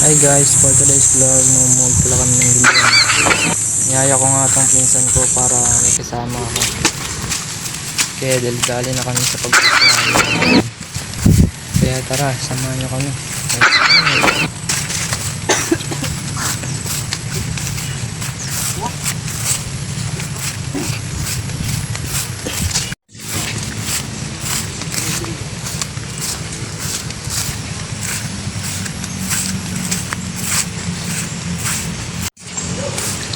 Hi guys, for today's vlog, numumold pala kami ng limon. Niyaya ko nga itong pinsan ko para may kasama ako. Kaya dali na kami sa pagpupuhan. Kaya tara, samahan niyo kami. Let's go!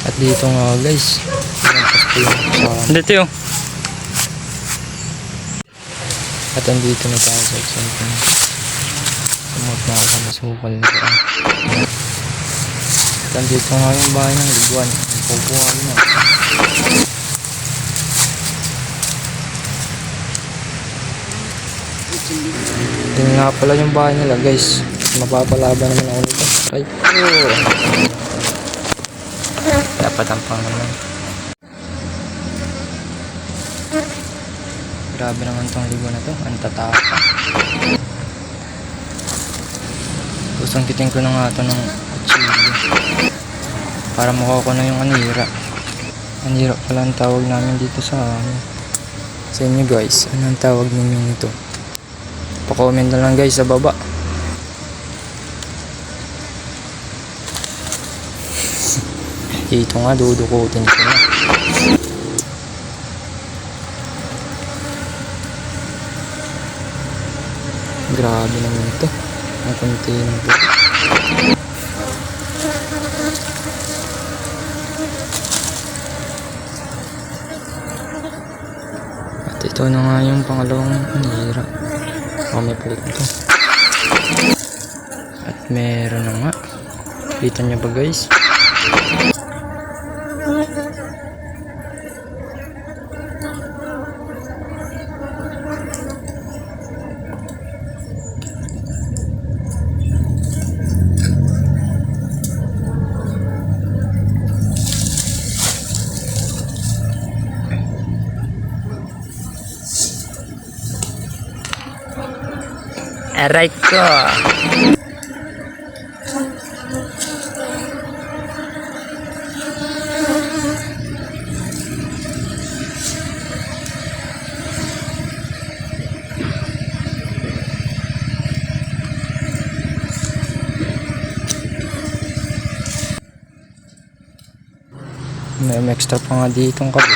At dito nga guys, pinampas ko yung sa... Dito yun. At andito na tayo sa example. Sumot na ako sa masukal na ito. At andito nga yung bahay ng liguan. Ang pupuhan na. Ito nga pala yung bahay nila guys. Mapapalaban naman ako nito. Right? Dapat tampang naman. Grabe naman tong ligo na to. Ang tataka. Gustong kiting ko na nga ito ng kutsilyo para makuha ko na yung anira. Anira pala ang tawag namin dito sa inyo guys. Anong tawag ninyo nito? Pa-comment na lang guys sa baba. Ito nga, dudukutin ko na. Grabe naman ito. Ang container po. At ito na nga yung pangalawang nira. May palit ito. At meron na nga. Kita niyo ba guys? Aray ko. May extra pa nga ditong kabit.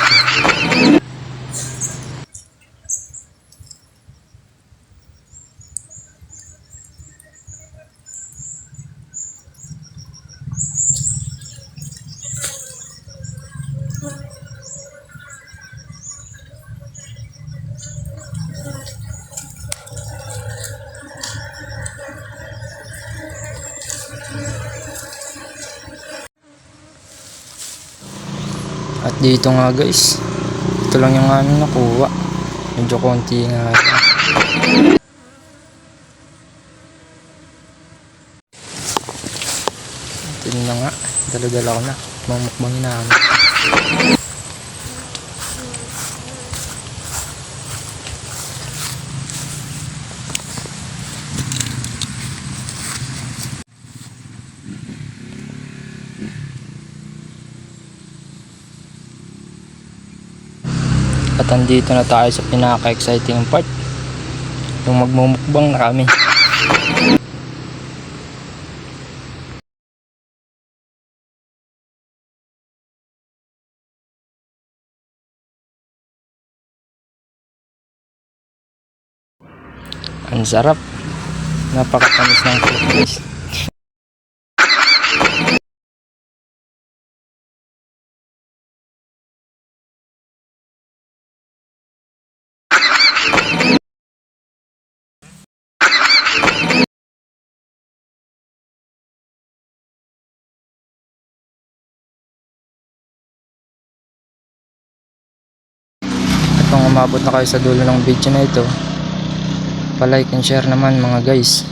At dito nga guys, ito lang yung aming nakuha. Medyo konti nga. Ito na nga, dala-dala ko na. Mamukbangin namin. At andito na tayo sa pinaka-exciting part, yung magmumukbang na kami. Ang sarap, napakatamis ng fruit guys. Kung umabot na kayo sa dulo ng video na ito, pa-like and share naman mga guys.